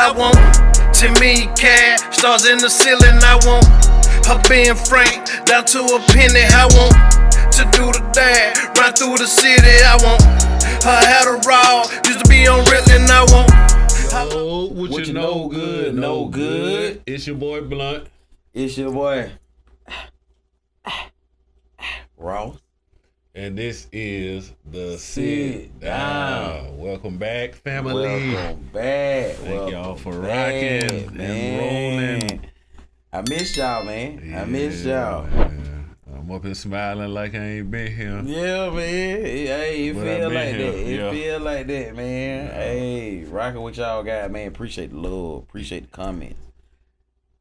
I want 10 million cash, stars in the ceiling. I want her being frank, down to a penny. I want to do the dash, run through the city. I want her had a raw, used to be on Ritalin. I want. Oh, what you know good, no good. It's your boy Blount. It's your boy Ross. And this is the Sit Down. Welcome back, family. Welcome back. Thank y'all for rocking and rolling. I missed y'all, man. Yeah, I missed y'all. Man. I'm up here smiling like I ain't been here. Yeah, man. Hey, it feel like here. that. It feel like that, man. Yeah. Hey, rocking with y'all guys, man. Appreciate the love. Appreciate the comments.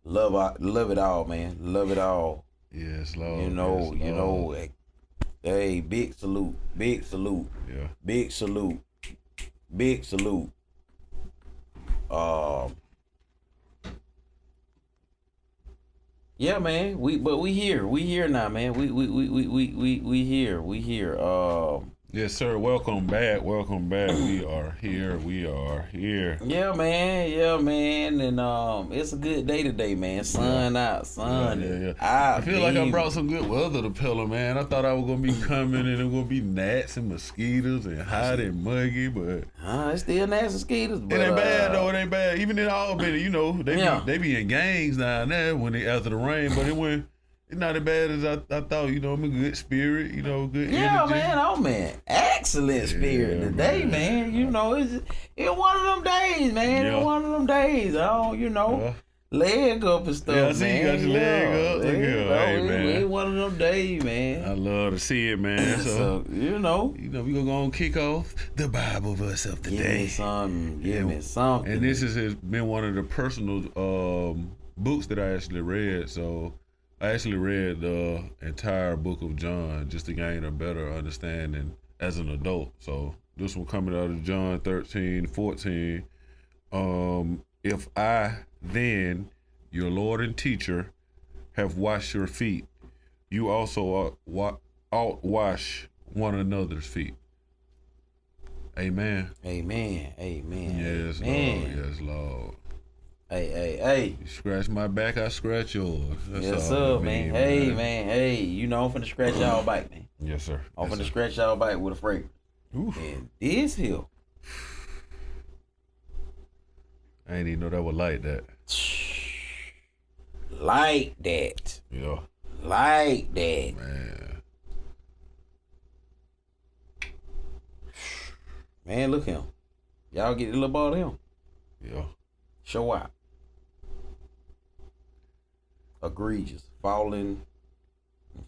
Love it all, man. Love it all. Yes, Lord. You know. Hey, big salute. Big salute. Yeah. Big salute. Big salute. Yeah, man. We here. We here now, man. We here. We here. Yes, sir. Welcome back. Welcome back. We are here. We are here. Yeah, man. Yeah, man. And it's a good day today, man. Sun out. Sun out. I feel like I brought some good weather to Pillow, man. I thought I was gonna be coming and it was gonna be gnats and mosquitoes and hot and muggy, but it's still gnats and mosquitoes. But it ain't bad though. It ain't bad. Even in Albany, you know, they be in gangs down there when they after the rain, but it's not as bad as I thought. You know, I'm in good spirit. You know, good energy. Man. Oh man, excellent spirit today, man. You know, it's one of them days, man. Yeah. It's one of them days. Leg up and stuff, Yeah, I see man. you got your leg up. Look here, hey, man. It's one of them days, man. I love to see it, man. So you know, we gonna go on kick off the Bible verse of the day. Give me something. And this has been one of the personal books that I actually read. So I actually read the entire book of John just to gain a better understanding as an adult. So this one coming out of John 13:14. If I then, your Lord and teacher, have washed your feet, you also ought wash one another's feet. Amen. Amen. Yes, Amen. Lord. Yes, Lord. Hey. You scratch my back, I scratch yours. That's yes, all sir, man. Hey, man. Hey, you know I'm finna scratch y'all back, man. Yes, sir. I'm finna scratch y'all back with a fragrance. Oof. And this here. I ain't even know that was like that. Like that. Yeah. Like that. Man. Man, look him. Y'all get a little ball of him. Yeah. Show out. Egregious. Falling.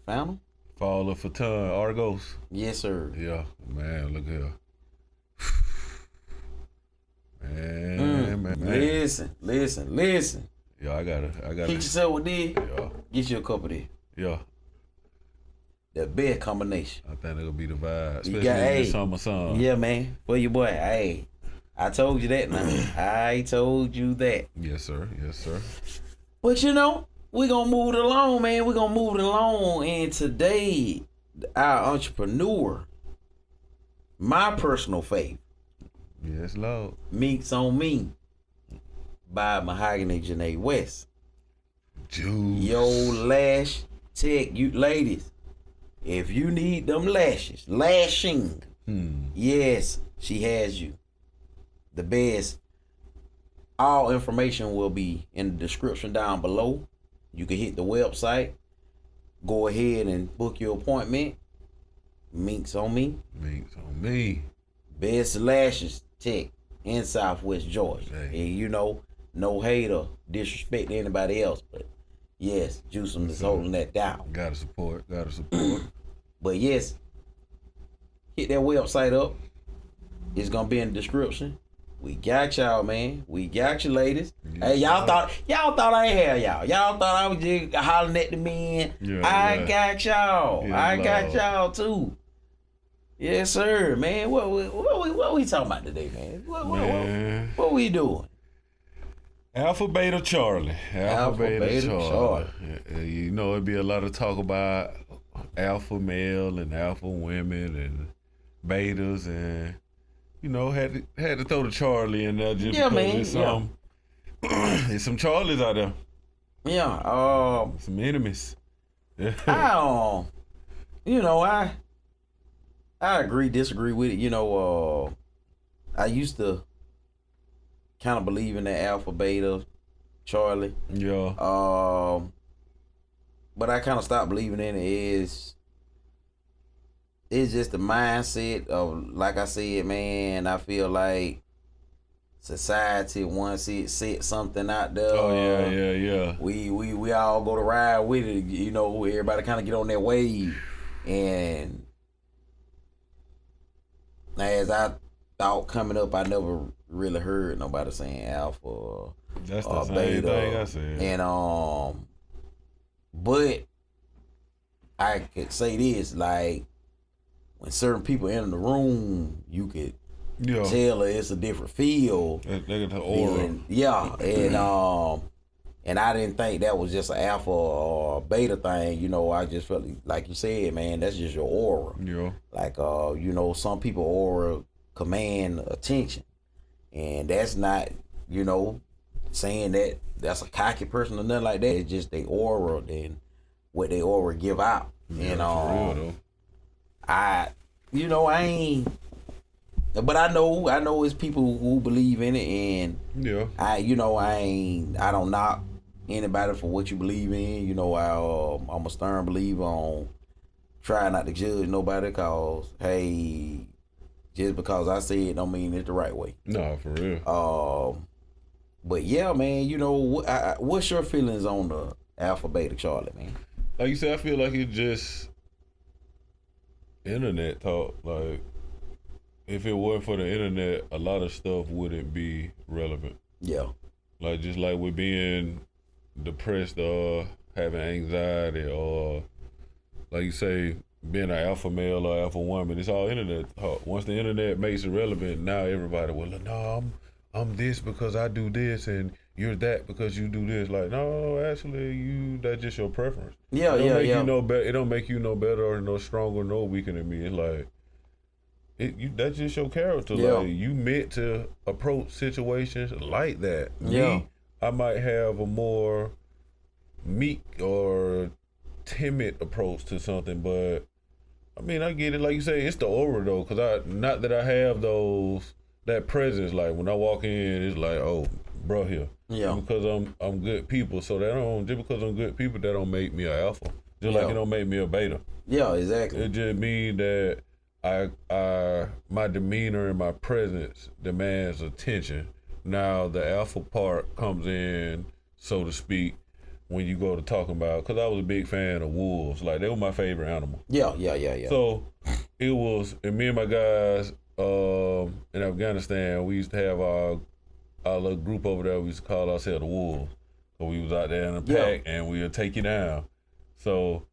Found him? Fall of Fatan, Argos. Yes, sir. Yeah. Man, look here. Man. Listen. Yeah, I gotta. Hit yourself with this. Yeah. Get you a cup of this. Yeah. The best combination. I think it'll be the vibe, You especially got- in the hey. summer sun. Yeah, man. For your boy. Hey, I told you that now. I told you that. Yes, sir. Yes, sir. But you know, we gonna move it along, man. We gonna move it along. And today, our entrepreneur, my personal favorite, Yes, Lord. Meeks on Me by Mahogany Janae West. Juice. Yo, lash tech, you ladies, if you need them lashing, yes, she has you. The best. All information will be in the description down below. You can hit the website. Go ahead and book your appointment. Meeks on Me. Meeks on Me. Best lashes tech in Southwest Georgia. Hey. And you know, no hate or disrespect to anybody else, but yes, Juicem is holding that down. Gotta support. But yes, hit that website up. It's gonna be in the description. We got y'all, man. We got you, ladies. Yes, hey, y'all thought I ain't had y'all. Y'all thought I was just hollering at the men. Yeah, I yeah. got y'all. Yeah, I got Lord. y'all too. Yes, sir, man. What we talking about today, man? What we doing? Alpha Beta Charlie. Alpha, Beta, Charlie. You know, it'd be a lot of talk about alpha male and alpha women and betas, and you know, had to throw the Charlie in there just because it's something There's some Charlies out there. Yeah. Some enemies. I you know, I agree, disagree with it. You know, I used to kind of believe in that alpha, beta, Charlie. Yeah. But I kind of stopped believing in it. It's just the mindset of, like I said, man, I feel like society, once it set something out there. Oh yeah. We all go to ride with it, you know, everybody kind of get on that wave. And as I thought coming up, I never really heard nobody saying alpha or That's the same beta. thing I said. And but I could say this, like, when certain people enter the room, you could tell it's a different feel. They get the aura. And I didn't think that was just an alpha or beta thing. You know, I just felt like you said, man, that's just your aura. Yeah. Like, you know, some people aura command attention, and that's not, you know, saying that that's a cocky person or nothing like that. It's just their aura, then what they aura give out. Yeah, And for real though. I ain't, but I know it's people who believe in it, and I don't knock anybody for what you believe in. You know, I'm a stern believer on try not to judge nobody, cause hey, just because I say it don't mean it's the right way. No, for real. But yeah, man, you know, what's your feelings on the alpha, beta, Charlie, man? Like you said, I feel like it's just internet talk. Like, if it weren't for the internet, a lot of stuff wouldn't be relevant. Yeah. Like, just like with being depressed or having anxiety, or like you say, being an alpha male or alpha woman, it's all internet talk. Once the internet makes it relevant, now everybody will, no, I'm this because I do this, and you're that because you do this. Like, no, actually, that's just your preference. Yeah, It don't make you no better or no stronger, no weaker than me. It's like, that's just your character. Yeah. Like, you meant to approach situations like that. Yeah. Me, I might have a more meek or timid approach to something, but I mean, I get it. Like you say, it's the aura though, because not that I have that presence. Like, when I walk in, it's like, oh, bro, here. Yeah. Because I'm good people, so just because I'm good people, that don't make me an alpha. Just like it don't make me a beta. Yeah, exactly. It just means that my demeanor and my presence demands attention. Now the alpha part comes in, so to speak, when you go to talking about, because I was a big fan of wolves. Like, they were my favorite animal. Yeah. So it was, and me and my guys in Afghanistan, we used to have our little group over there. We used to call ourselves the wolves. So we was out there in a pack, and we would take you down. So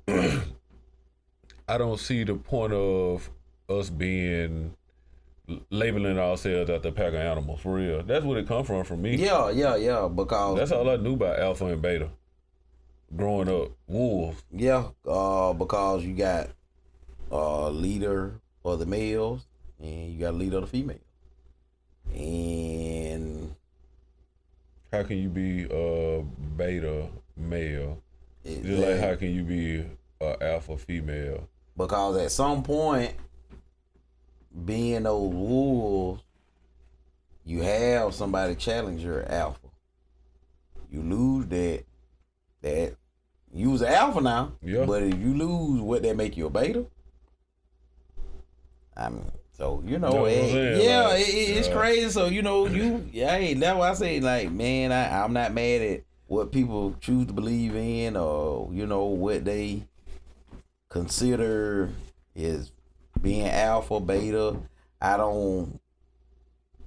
I don't see the point of us being labeling ourselves as the pack of animals, for real. That's where it come from me. Yeah, because that's all I knew about alpha and beta growing up. Wolves. Yeah, because you got leader for the males and you got a leader of the females. And how can you be a beta male? Exactly. Just like, how can you be a alpha female? Because at some point, being those wolves, you have somebody challenge your alpha. You lose that you was an alpha now. Yeah. But if you lose, what that make you a beta? I mean, so you know, it's crazy. So you know, that's why I say, like, man, I'm not mad at what people choose to believe in, or you know what they consider is being alpha, beta. I don't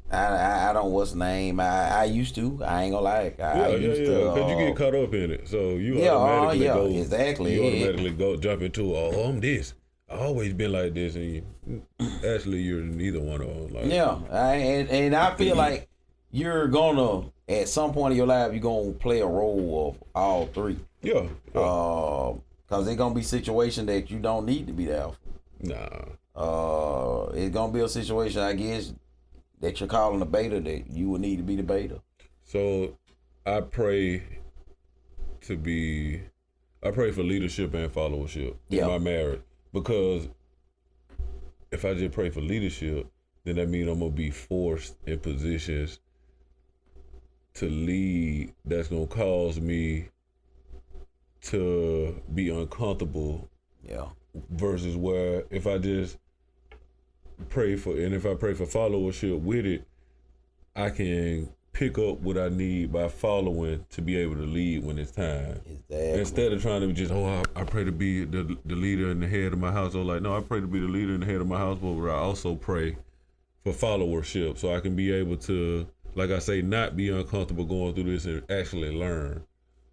what's the name? I used to. I ain't gonna lie. I used to. Because you get caught up in it, so you automatically go. Exactly. You automatically go jump into, oh, I'm this. I always been like this, and actually you're neither one of them. Like, and I feel like you're gonna, at some point in your life, you're gonna play a role of all three. Yeah. Because there's gonna be situations that you don't need to be the alpha. Nah. It's gonna be a situation, I guess, that you're calling a beta that you would need to be the beta. So I pray for leadership and followership in my marriage, because if I just pray for leadership, then that means I'm gonna be forced in positions to lead that's gonna cause me to be uncomfortable. Yeah. Versus where if I just pray for followership with it, I can pick up what I need by following to be able to lead when it's time. Exactly. Instead of trying to just, I pray to be the leader and the head of my household. Like, no, I pray to be the leader and the head of my household, but I also pray for followership so I can be able to, like I say, not be uncomfortable going through this and actually learn.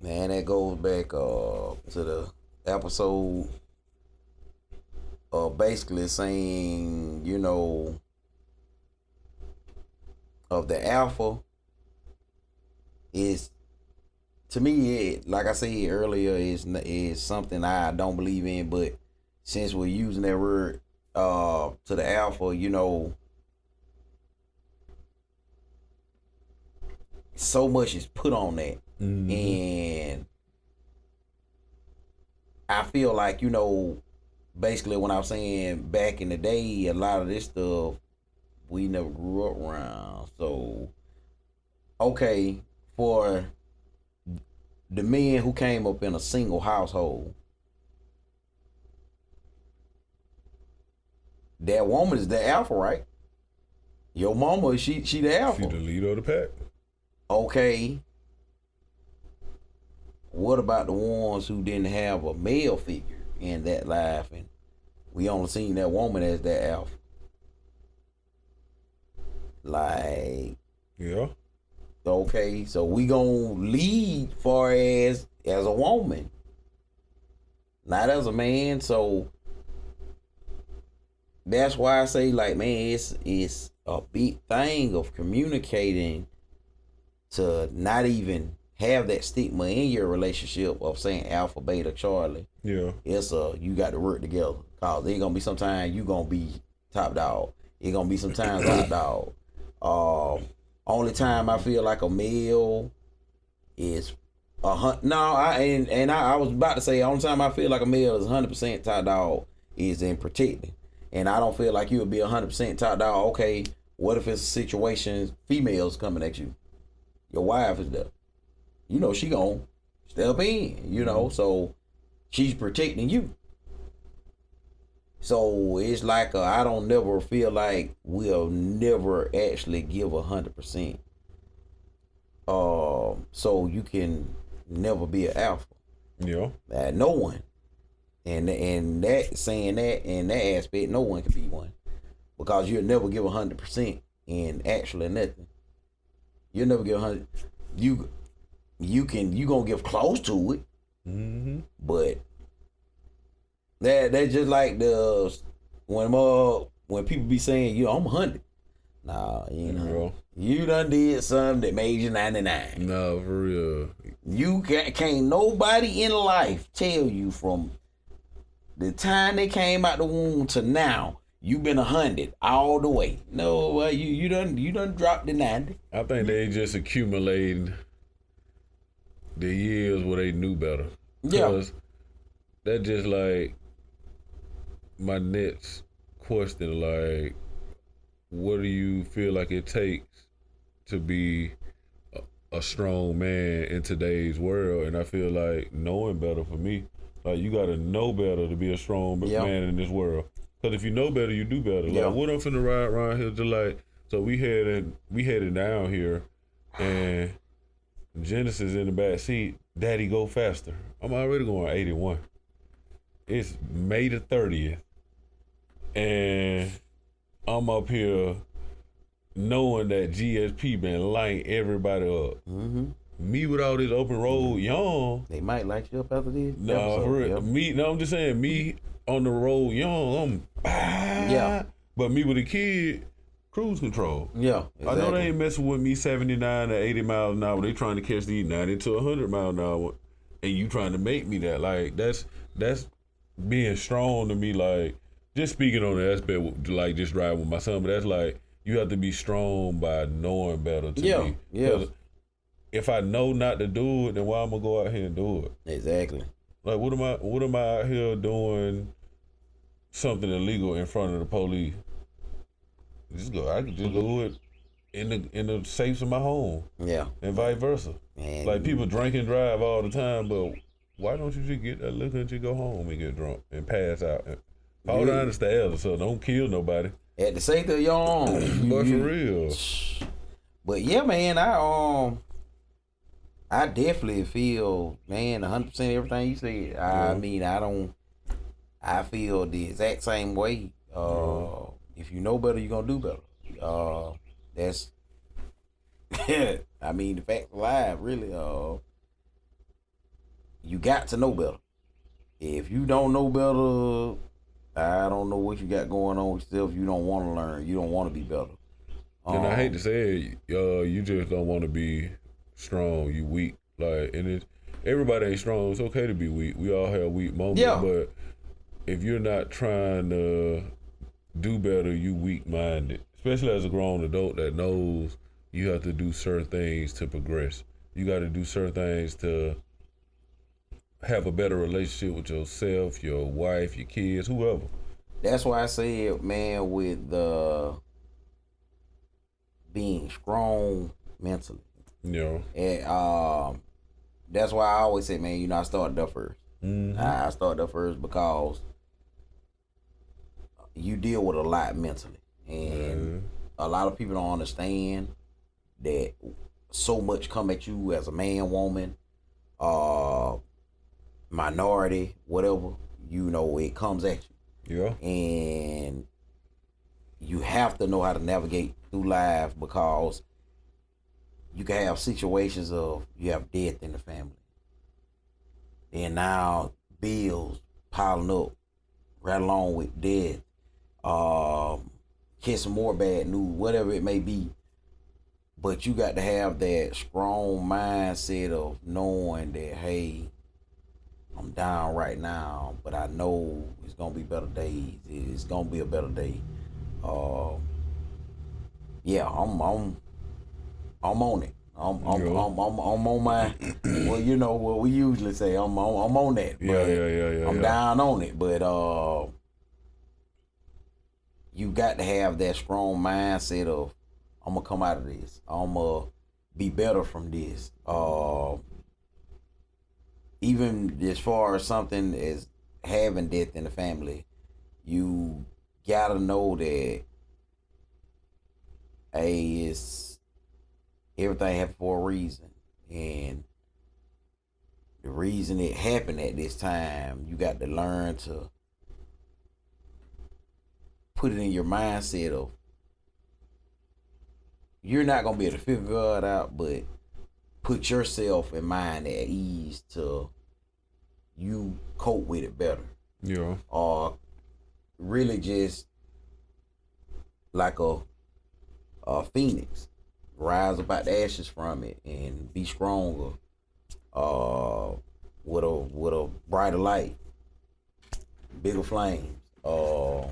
Man, that goes back to the episode basically saying, you know, of the alpha is, to me, it, like I said earlier, is something I don't believe in, but since we're using that word to the alpha, you know, so much is put on that. Mm-hmm. And I feel like, you know, basically when I was saying back in the day, a lot of this stuff we never grew up around. So, okay, for the men who came up in a single household, that woman is the alpha, right? Your mama, she the alpha. She the leader of the pack. Okay. What about the ones who didn't have a male figure in that life, and we only seen that woman as that alpha? Like, yeah. Okay, so we gonna lead far as a woman, not as a man. So that's why I say, like, man, it's a big thing of communicating to not even have that stigma in your relationship of saying alpha, beta, Charlie. Yeah. It's you got to work together, cause there's gonna be sometimes you gonna be top dog. It's gonna be sometimes top dog. Only time I feel like a male is I was about to say, only time I feel like a male is 100% top dog is in protecting. And I don't feel like you would be 100% top dog. Okay, what if it's a situation, females coming at you? Your wife is there. You know, she gonna step in, you know, so she's protecting you. So it's like I don't never feel like we'll never actually give 100%. So you can never be an alpha. Yeah. No one. And that saying that in that aspect, no one can be one, because you'll never give 100% in actually nothing. You'll never give 100. You gonna give close to it, but that's just like the when people be saying, you know, I'm 100. Nah, you know, you done did something that made you 99. No, for real. You can't nobody in life tell you from the time they came out the womb to now, you been 100 all the way. No, you done dropped the 90. I think they just accumulating the years where they knew better. Yeah. That just like my next question, like, what do you feel like it takes to be a strong man in today's world? And I feel like knowing better for me. Like, you gotta know better to be a strong man in this world. Because if you know better, you do better. Like, what I'm finna ride around here to, like, so we headed down here, and Genesis in the back seat, Daddy go faster. I'm already going 81. It's May the 30th, and I'm up here knowing that GSP been lighting everybody up. Mm-hmm. Me with all this open road, young. They might light you up after this. No, for real. I'm just saying, me on the road, young, But me with a kid, cruise control. Yeah, exactly. I know they ain't messing with me 79 to 80 miles an hour. They trying to catch these 90 to 100 miles an hour, and you trying to make me that. Like, that's being strong to me. Like, just speaking on the aspect, like just riding with my son, but that's like, you have to be strong by knowing better to me. Yeah. if I know not to do it, then why I'm gonna go out here and do it? Exactly. Like, what am I out here doing something illegal in front of the police? I could just do it in the safes of my home. Yeah. And vice versa. Man, Like, people drink and drive all the time, but why don't you just get that liquor and just go home and get drunk and pass out? Fall down the stairs or something. Don't kill nobody. at the safety of your own. But for real. But yeah, man, I definitely feel, man, 100% everything you said. I mean, I feel the exact same way. If you know better, you're gonna do better. That's I mean, the fact of life, really. You got to know better. If you don't know better, I don't know what you got going on with yourself. You don't want to learn. You don't want to be better. And I hate to say it, you just don't want to be strong. You weak. Like, and everybody ain't strong. It's okay to be weak. We all have weak moments. Yeah. But if you're not trying to do better, you weak-minded. Especially as a grown adult that knows you have to do certain things to progress. You got to do certain things to have a better relationship with yourself, your wife, your kids, whoever. That's why I said, man, with being strong mentally. Yeah. And that's why I always say, man, I started up first. Mm-hmm. I started up first because you deal with a lot mentally. And a lot of people don't understand that so much come at you as a man, woman, minority, whatever, it comes at you. Yeah. And you have to know how to navigate through life, because you can have situations of you have death in the family. And now bills piling up right along with death. Get some more bad news, whatever it may be. But you got to have that strong mindset of knowing that, hey, I'm down right now, but I know it's gonna be better days. It's gonna be a better day. Yeah, I'm on it. I'm on my, well, what we usually say. I'm on that. But Yeah. I'm down on it, but you got to have that strong mindset of, I'm gonna come out of this. I'm gonna be better from this. Even as far as something as having death in the family, you gotta know that, hey, it's everything happened for a reason, and the reason it happened at this time, you got to learn to put it in your mindset of, you're not gonna be able to figure it out, but put yourself in mind at ease to you cope with it better. Yeah. Or really just like a phoenix, rise up out the ashes from it and be stronger. With a brighter light, bigger flames. But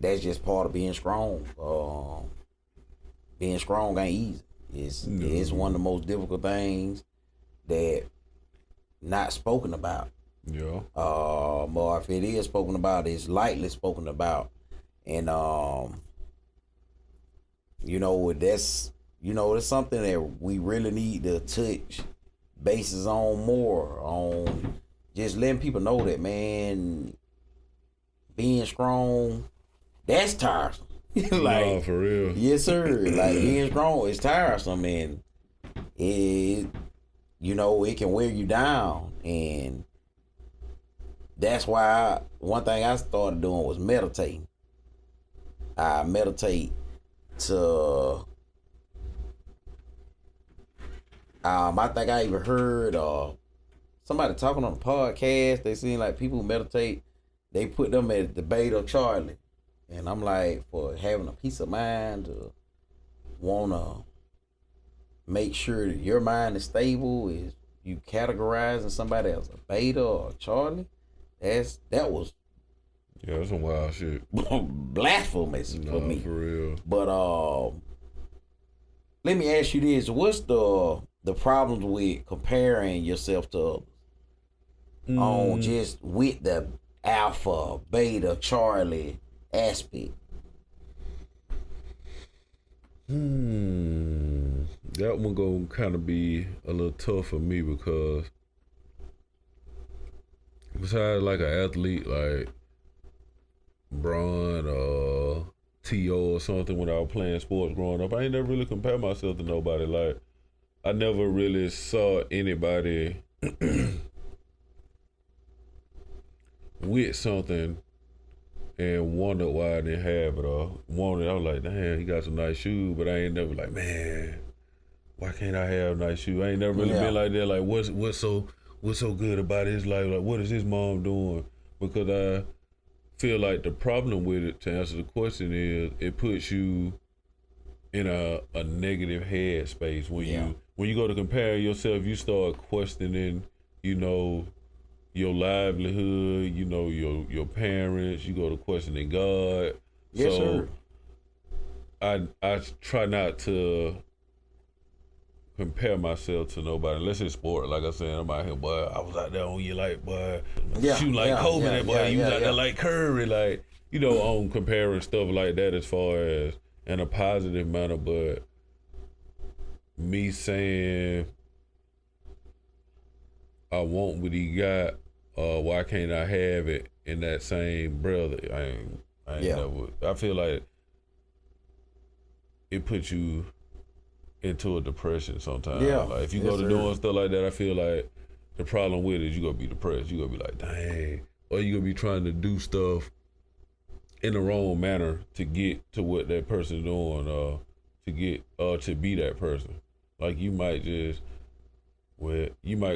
that's just part of being strong. Being strong ain't easy. It's one of the most difficult things that not spoken about. Yeah. Or if it is spoken about, it's lightly spoken about. And that's it's something that we really need to touch bases on more, on just letting people know that, man, being strong, that's tiresome. No, for real. Yes, sir. Like, being strong is tiresome, and it can wear you down. And that's why one thing I started doing was meditating. I meditate to I think I even heard somebody talking on a podcast. They seem like people who meditate, they put them at the Beta Charlie. And I'm like, for having a peace of mind to want to make sure that your mind is stable, is you categorizing somebody as a Beta or a Charlie. That was that's some wild shit. blasphemous for me. For real. But let me ask you this: what's the problems with comparing yourself to others? On just with the alpha, beta, Charlie aspect. That one gonna kind of be a little tough for me because besides like an athlete like Braun or T.O. or something when I was playing sports growing up, I ain't never really compared myself to nobody. Like, I never really saw anybody with something and wondered why I didn't have it or wanted. I was like, damn, he got some nice shoes, but I ain't never like, man, why can't I have nice shoes? I ain't never really been like that. Like, what's so good about his life? Like, what is his mom doing? Because I feel like the problem with it, to answer the question, is it puts you in a negative headspace when you go to compare yourself. You start questioning, your livelihood, your parents. You go to questioning God. Yes, so sir. I try not to compare myself to nobody unless it's sport. Like I said, I'm out here, boy. I was out there on you, like, boy, shooting like Kobe, boy. You was out there like Curry, like, on comparing stuff like that as far as in a positive manner. But me saying I want what he got, why can't I have it in that same brother? I ain't never. I feel like it puts you into a depression sometimes. Yeah. Like if you go to doing stuff like that, I feel like the problem with it is you gonna be depressed. You gonna be like, dang, or you gonna be trying to do stuff in the wrong manner to get to what that person's doing, to get to be that person. Like you might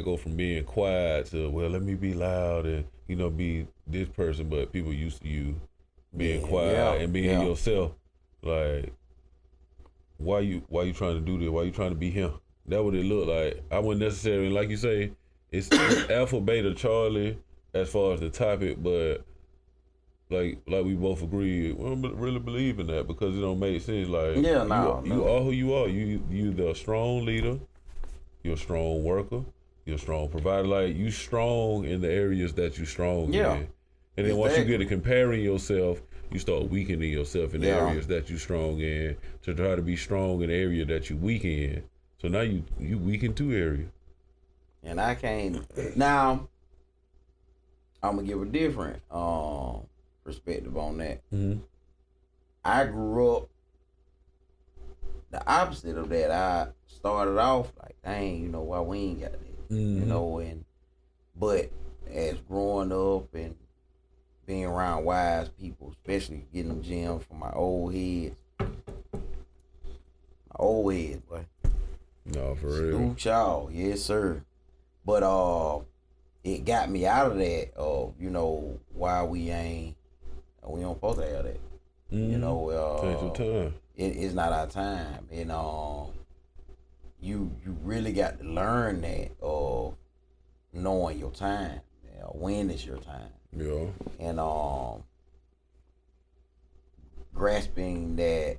go from being quiet to, well, let me be loud and be this person, but people used to you being quiet and being yourself. Like, why you trying to do this? Why you trying to be him? That what it look like. I wouldn't necessarily, like you say, it's alpha, beta, Charlie as far as the topic, but like we both agree, we don't really believe in that because it don't make sense. Like, you are who you are. You the strong leader, you're a strong worker, you're a strong provider. Like, you strong in the areas that you strong in. And then once you get to comparing yourself, you start weakening yourself in the areas that you strong in to try to be strong in the area that you weak in. So now you weak in two areas. And I can't. Now, I'm going to give a different perspective on that. Mm-hmm. I grew up the opposite of that. I started off like, dang, why we ain't got that? Mm-hmm. But as growing up and being around wise people, especially getting them gems from my old heads. Boy. No, for real. Salute y'all, yes sir. But it got me out of that of, why we don't supposed to have that. Mm-hmm. Take some time. It's not our time. And you really got to learn that of knowing your time. When is your time? Yeah. And grasping that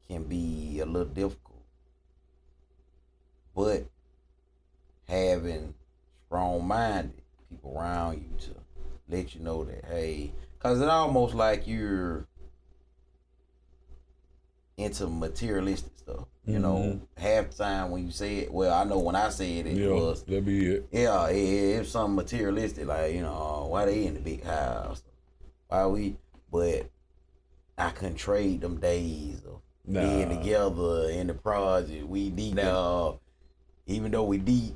can be a little difficult. But having strong-minded people around you to let you know that, hey, because it's almost like you're into materialistic stuff. Half the time when you say it, well, I know when I said it, it was, that'd be it. Yeah, it's something materialistic, like, why they in the big house? But I couldn't trade them days of being together in the project. We deep now, even though we deep,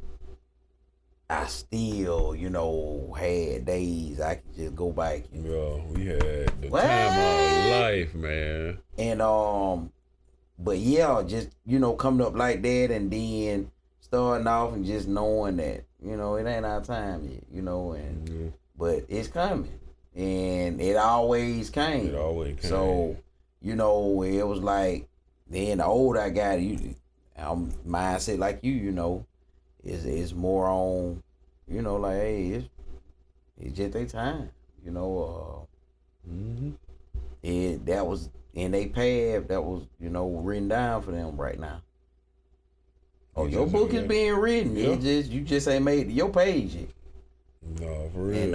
I still, had days I could just go back. We had the time of our life, man. And but just coming up like that, and then starting off and just knowing that it ain't our time yet, and but it's coming, and it always came. It always came. So it was like, then the older I got, mindset like is more on, like, hey, it's just their time, Mm-hmm. that was in they path that was, written down for them right now. Oh, your book is being written. Yeah. You just ain't made your page yet. No, for real. And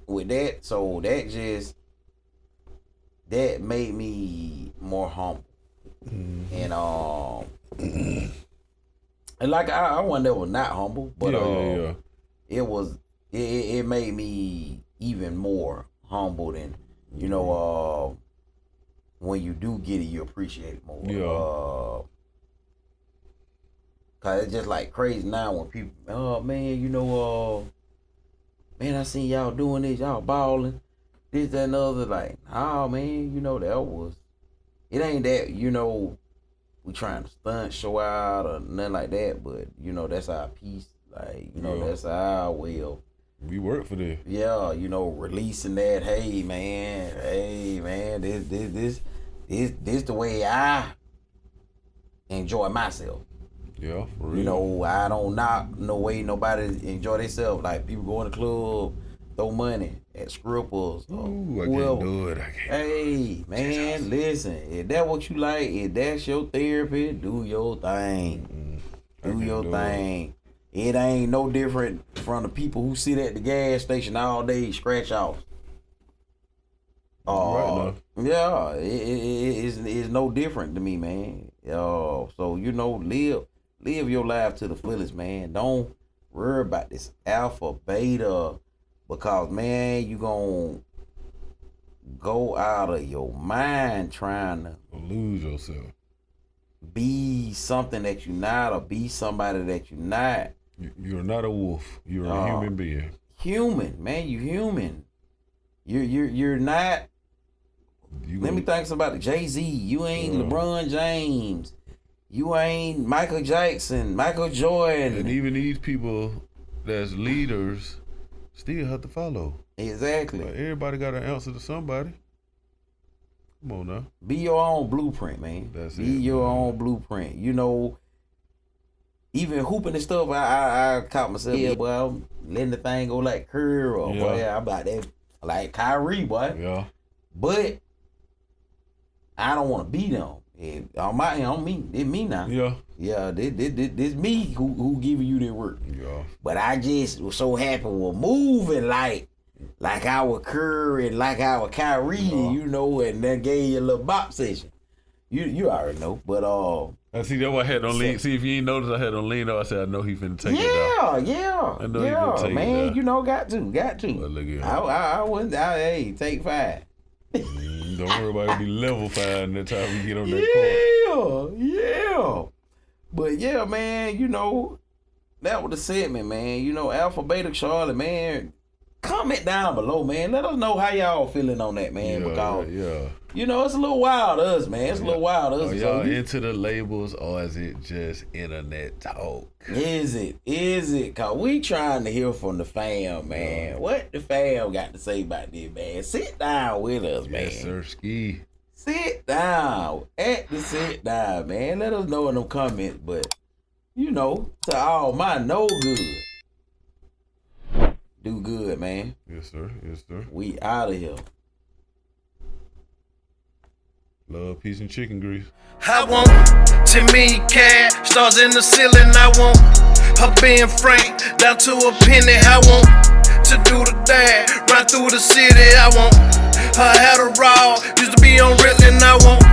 with that, so that made me more humble. And and like I wasn't ever not humble, but it made me even more humble than when you do get it, you appreciate it more. Yeah. Cause it's just like crazy now when people, oh man, man, I seen y'all doing this, y'all balling, this, that, and the other. Like, oh man, it ain't that, we trying to stunt, show out or nothing like that, but that's our piece. Like, that's our will. We work for this. Yeah, releasing that, hey man, this the way I enjoy myself. Yeah, for real. I don't knock no way nobody enjoy themselves. Like people go in the club, throw money at strippers. Ooh, I can't do it. Hey, man, listen. If that what you like, if that's your therapy, do your thing. Do your thing. It ain't no different from the people who sit at the gas station all day scratch off. Right now. Yeah, it's no different to me, man. So live your life to the fullest, man. Don't worry about this alpha, beta, because man, you gonna go out of your mind trying to lose yourself, be something that you're not, or be somebody that you're not. You're not a wolf. You're a human being. Human, man. You human. You're not. Let me think about it. Jay-Z. You ain't LeBron James. You ain't Michael Jackson, Michael Jordan. And even these people that's leaders still have to follow. Exactly. Like everybody got an answer to somebody. Come on now. Be your own blueprint, man. Be your own blueprint. Even hooping and stuff, I caught myself, well, letting the thing go like Curry or boy, I'm about that, like Kyrie, boy. Yeah. But I don't want to be them. On me. It's me now. Yeah. Yeah, this me who giving you the work. Yeah. But I just was so happy with moving like our Curry and like our Kyrie, and that gave you a little bop session. You already know. But I see that I had on lean. See, if you ain't noticed, I had on lean. I said I know he finna take it down. Yeah. I know he finna take man, it down. got to. Well, look at him. I wouldn't. Hey, take 5. Don't worry about it. Be level 5 the time we get on that court. Yeah. But yeah, man, that was the segment, man. Alpha, Beta, Charlotte, man. Comment down below, man. Let us know how y'all feeling on that, man. Because it's a little wild to us, man. It's a little wild to us. Are y'all into the labels, or is it just internet talk? Is it? Cause we trying to hear from the fam, man. What the fam got to say about this, man? Sit down with us, man. Yes, sir, ski. Sit down. Sit down, man. Let us know in them comments. But to all my no good, do good, man. Yes, sir. We out of here. Love, peace, and chicken grease. I want to me cash, stars in the ceiling. I want her being frank, down to a penny. I want to do the dash, run through the city. I want her had a raw, used to be on Ritalin. I want